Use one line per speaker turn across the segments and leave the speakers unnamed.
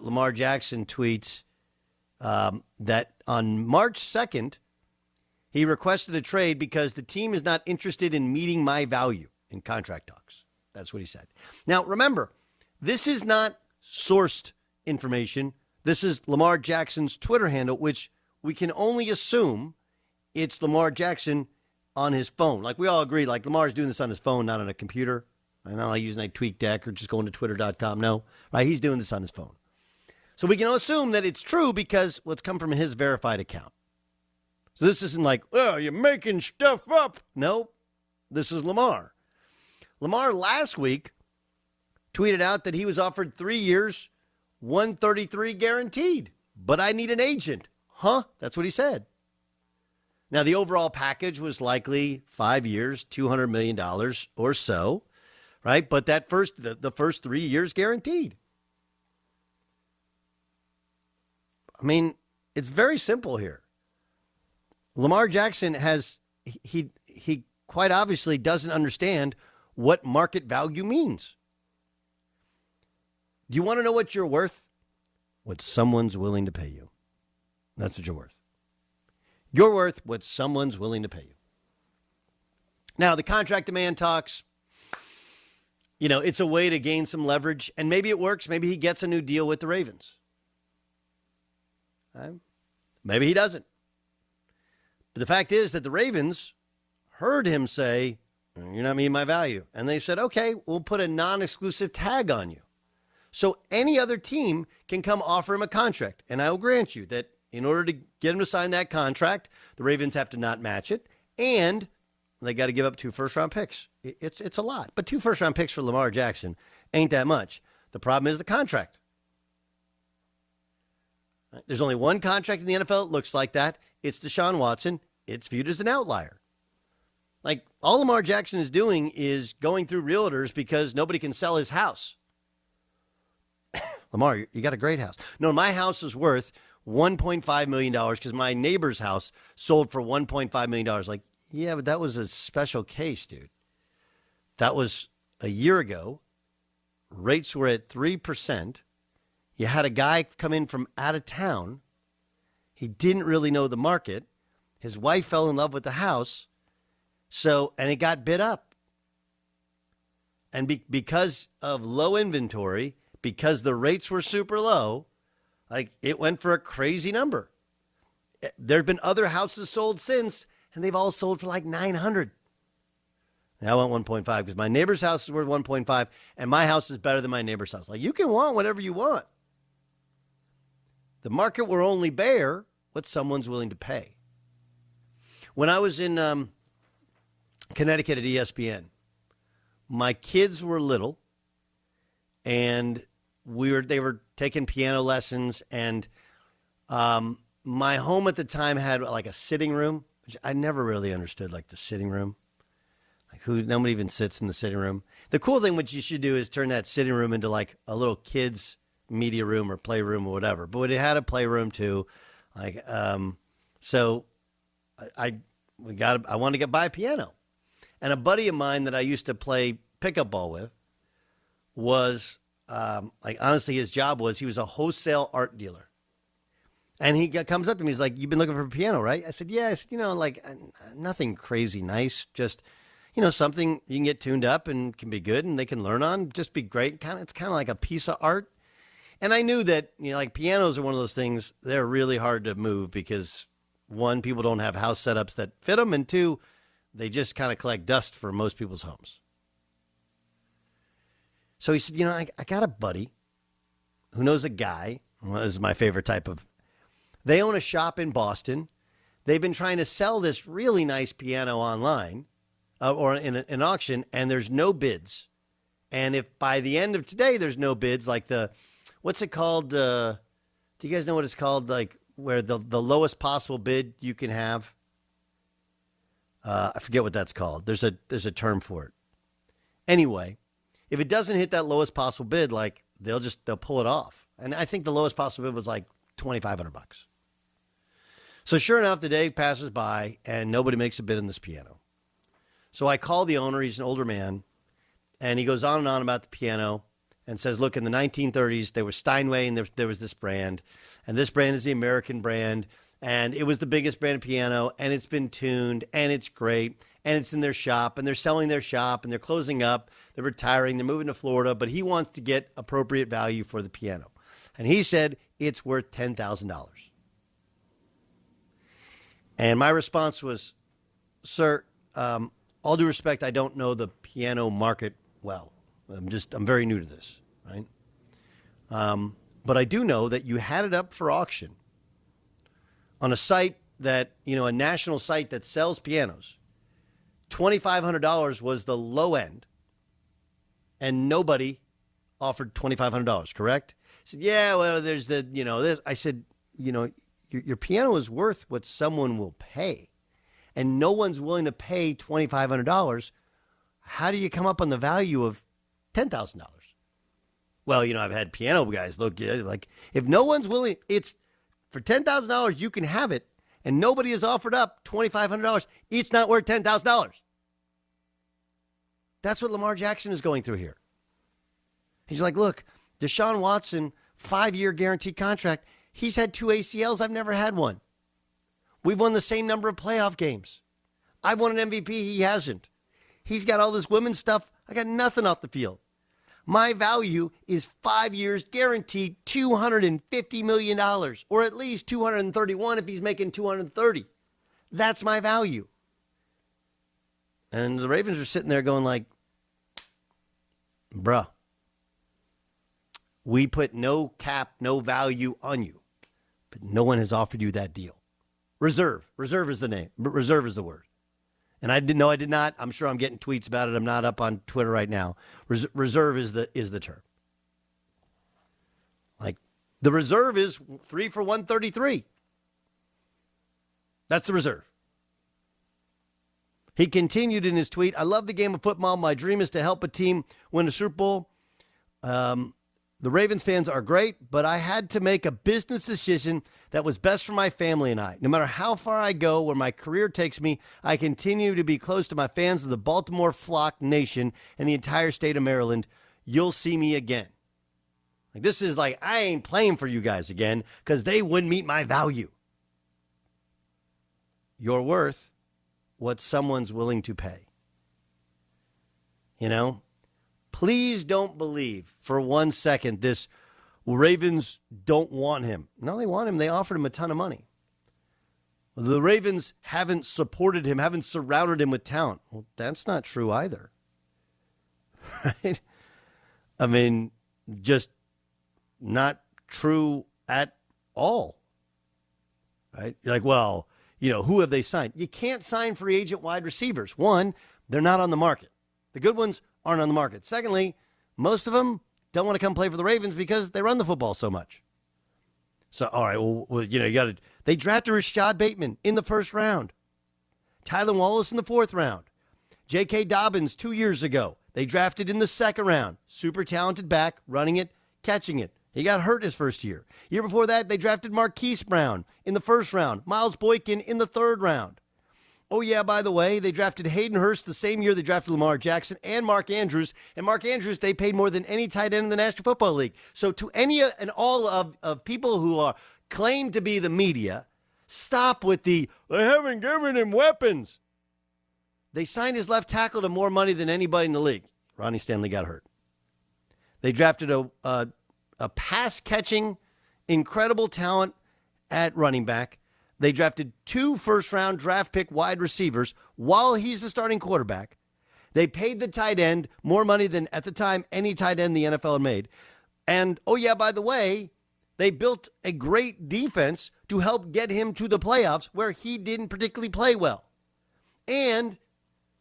Lamar Jackson tweets that on March 2nd, he requested a trade because the team is not interested in meeting my value in contract talks. That's what he said. Now, remember, this is not sourced information. This is Lamar Jackson's Twitter handle, which we can only assume it's Lamar Jackson on his phone. Like we all agree, like Lamar's doing this on his phone, not on a computer. I'm not like using a TweetDeck or just going to twitter.com. No, right? He's doing this on his phone. So we can assume that it's true because what's come from his verified account. So this isn't like, oh, you're making stuff up. No, this is Lamar. Lamar last week tweeted out that he was offered 3 years, 133 guaranteed, but I need an agent. Huh? That's what he said. Now, the overall package was likely 5 years, $200 million or so, right? But that the first 3 years guaranteed. I mean, it's very simple here. Lamar Jackson he quite obviously doesn't understand what market value means. Do you want to know what you're worth? What someone's willing to pay you. That's what you're worth. You're worth what someone's willing to pay you. Now, the contract demand talks, it's a way to gain some leverage, and maybe it works. Maybe he gets a new deal with the Ravens. Maybe he doesn't. But the fact is that the Ravens heard him say, you're not meeting my value. And they said, okay, we'll put a non-exclusive tag on you. So any other team can come offer him a contract. And I will grant you that in order to get him to sign that contract, the Ravens have to not match it. And they got to give up 2 first-round picks. It's a lot. But 2 first-round picks for Lamar Jackson ain't that much. The problem is the contract. There's only one contract in the NFL that looks like that. It's Deshaun Watson. It's viewed as an outlier. Like, all Lamar Jackson is doing is going through realtors because nobody can sell his house. Lamar, you got a great house. No, my house is worth $1.5 million because my neighbor's house sold for $1.5 million. Like, yeah, but that was a special case, dude. That was a year ago. Rates were at 3%. You had a guy come in from out of town. He didn't really know the market. His wife fell in love with the house. And it got bid up. And because of low inventory, because the rates were super low, like it went for a crazy number. There have been other houses sold since, and they've all sold for like 900. Now I want 1.5 because my neighbor's house is worth 1.5, and my house is better than my neighbor's house. Like, you can want whatever you want. The market will only bear what someone's willing to pay. When I was in Connecticut at ESPN, my kids were little, and they were taking piano lessons, and my home at the time had like a sitting room, which I never really understood, like the sitting room. Like, nobody even sits in the sitting room. The cool thing what you should do is turn that sitting room into like a little kids media room or playroom or whatever. But it had a playroom too. Like, so I wanted to buy a piano. And a buddy of mine that I used to play pickup ball with was, honestly, his job was he was a wholesale art dealer. And he comes up to me, he's like, you've been looking for a piano, right? I said, yeah. I said, nothing crazy nice, just, something you can get tuned up and can be good and they can learn on, just be great. It's kind of like a piece of art. And I knew that, like pianos are one of those things, they're really hard to move because, one, people don't have house setups that fit them, and two, they just kind of collect dust for most people's homes. So he said, I got a buddy who knows a guy. Well, this is my favorite type of. They own a shop in Boston. They've been trying to sell this really nice piano online or in an auction, and there's no bids. And if by the end of today there's no bids, like what's it called? Do you guys know what it's called? Like where the lowest possible bid you can have? I forget what that's called. There's a term for it. Anyway, if it doesn't hit that lowest possible bid, like they'll pull it off. And I think the lowest possible bid was like $2,500. So sure enough, the day passes by and nobody makes a bid on this piano. So I call the owner. He's an older man, and he goes on and on about the piano. and says, look, in the 1930s, there was Steinway and there was this brand, and this brand is the American brand, and it was the biggest brand of piano, and it's been tuned, and it's great, and it's in their shop, and they're selling their shop, and they're closing up, they're retiring, they're moving to Florida, but he wants to get appropriate value for the piano. And he said it's worth $10,000. And my response was, sir, all due respect, I don't know the piano market well. I'm very new to this, right? But I do know that you had it up for auction on a site that, a national site that sells pianos. $2,500 was the low end, and nobody offered $2,500, correct? I said, yeah, well, there's this. I said, your piano is worth what someone will pay, and no one's willing to pay $2,500. How do you come up on the value of $10,000? Well, I've had piano guys look like, if no one's willing, it's for $10,000, you can have it, and nobody has offered up $2,500. It's not worth $10,000. That's what Lamar Jackson is going through here. He's like, look, Deshaun Watson, 5-year guaranteed contract. He's had 2 ACLs. I've never had one. We've won the same number of playoff games. I've won an MVP. He hasn't. He's got all this women's stuff. I got nothing off the field. My value is 5 years guaranteed $250 million, or at least 231 if he's making 230. That's my value. And the Ravens are sitting there going like, bruh, we put no cap, no value on you, but no one has offered you that deal. Reserve is the name. Reserve is the word. And I did not. I'm sure I'm getting tweets about it. I'm not up on Twitter right now. Reserve is the term. Like, the reserve is 3 for 133. That's the reserve. He continued in his tweet, I love the game of football. My dream is to help a team win a Super Bowl. The Ravens fans are great, but I had to make a business decision that was best for my family and I. No matter how far I go, where my career takes me, I continue to be close to my fans of the Baltimore Flock Nation and the entire state of Maryland. You'll see me again. Like, this is like, I ain't playing for you guys again because they wouldn't meet my value. You're worth what someone's willing to pay. Please don't believe for 1 second this Ravens don't want him. No, they want him. They offered him a ton of money. The Ravens haven't supported him, haven't surrounded him with talent. Well, that's not true either. Right? I mean, just not true at all. Right? You're like, well, who have they signed? You can't sign free agent wide receivers. One, they're not on the market. The good ones aren't on the market. Secondly, most of them don't want to come play for the Ravens because they run the football so much. So, all right, well you got to. They drafted Rashad Bateman in the first round, Tyler Wallace in the 4th round, J.K. Dobbins 2 years ago. They drafted in the 2nd round. Super talented back, running it, catching it. He got hurt his first year. Year before that, they drafted Marquise Brown in the 1st round, Miles Boykin in the 3rd round. Oh, yeah, by the way, they drafted Hayden Hurst the same year they drafted Lamar Jackson and Mark Andrews. And Mark Andrews, they paid more than any tight end in the National Football League. So to any and all of people who are claim to be the media, stop with they haven't given him weapons. They signed his left tackle to more money than anybody in the league. Ronnie Stanley got hurt. They drafted a pass-catching, incredible talent at running back. They drafted 2 first-round draft pick wide receivers while he's the starting quarterback. They paid the tight end more money than, at the time, any tight end the NFL had made. And, oh, yeah, by the way, they built a great defense to help get him to the playoffs where he didn't particularly play well. And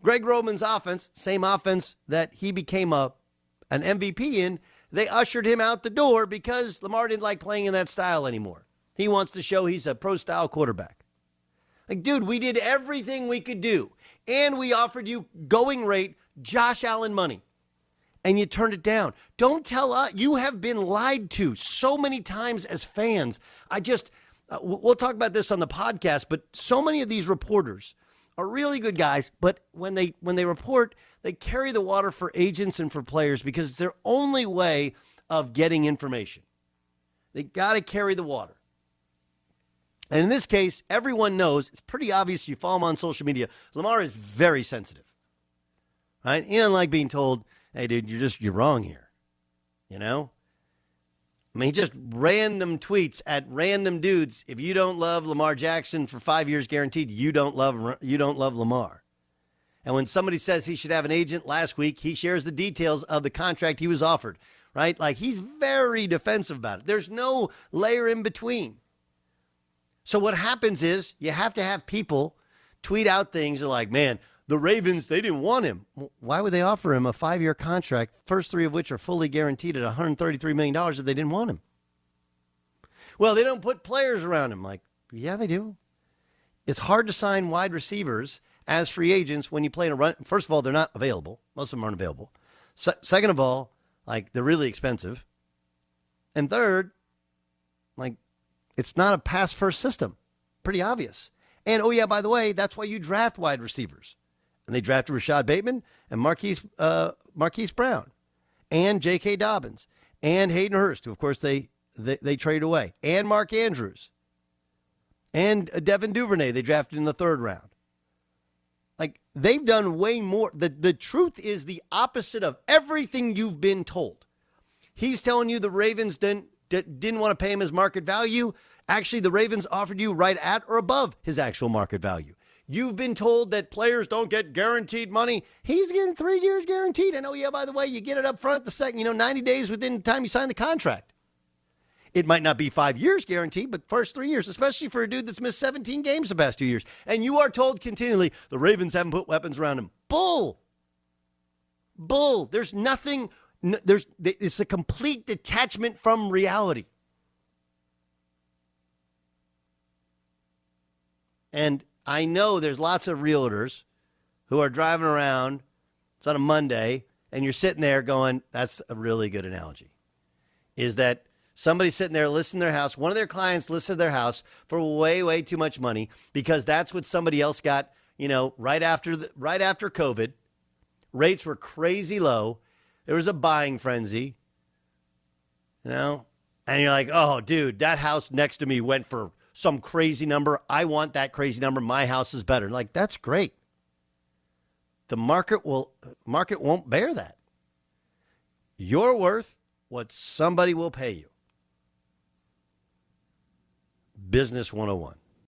Greg Roman's offense, same offense that he became an MVP in, they ushered him out the door because Lamar didn't like playing in that style anymore. He wants to show he's a pro-style quarterback. Like, dude, we did everything we could do, and we offered you going rate Josh Allen money, and you turned it down. Don't tell us. You have been lied to so many times as fans. We'll talk about this on the podcast, but so many of these reporters are really good guys, but when they report, they carry the water for agents and for players because it's their only way of getting information. They got to carry the water. And in this case, everyone knows, it's pretty obvious, you follow him on social media, Lamar is very sensitive. Right? He doesn't like being told, hey, dude, you're wrong here. You know? I mean, he just random tweets at random dudes. If you don't love Lamar Jackson for 5 years guaranteed, you don't love Lamar. And when somebody says he should have an agent last week, he shares the details of the contract he was offered, right? Like, he's very defensive about it. There's no layer in between. So what happens is you have to have people tweet out things like, man, the Ravens, they didn't want him. Why would they offer him a 5-year contract, first 3 of which are fully guaranteed at $133 million if they didn't want him? Well, they don't put players around him. Like, yeah, they do. It's hard to sign wide receivers as free agents when you play in a run. First of all, they're not available. Most of them aren't available. Second of all, like, they're really expensive. And third, like, it's not a pass-first system. Pretty obvious. And, oh, yeah, by the way, that's why you draft wide receivers. And they drafted Rashad Bateman and Marquise Brown and J.K. Dobbins and Hayden Hurst, who, of course, they traded away, and Mark Andrews and Devin Duvernay they drafted in the 3rd round. Like, they've done way more. The truth is the opposite of everything you've been told. He's telling you the Ravens didn't want to pay him his market value. Actually, the Ravens offered you right at or above his actual market value. You've been told that players don't get guaranteed money. He's getting 3 years guaranteed. And, oh, yeah, by the way, you get it up front the second, 90 days within the time you sign the contract. It might not be 5 years guaranteed, but first 3 years, especially for a dude that's missed 17 games the past 2 years. And you are told continually the Ravens haven't put weapons around him. Bull. There's nothing. It's a complete detachment from reality. And I know there's lots of realtors who are driving around. It's on a Monday, and you're sitting there going, that's a really good analogy. Is that somebody's sitting there listing their house. One of their clients listed their house for way, way too much money because that's what somebody else got, right after COVID. Rates were crazy low. There was a buying frenzy, and you're like, oh, dude, that house next to me went for some crazy number. I want that crazy number. My house is better. Like, that's great. The market won't bear that. You're worth what somebody will pay you. Business 101.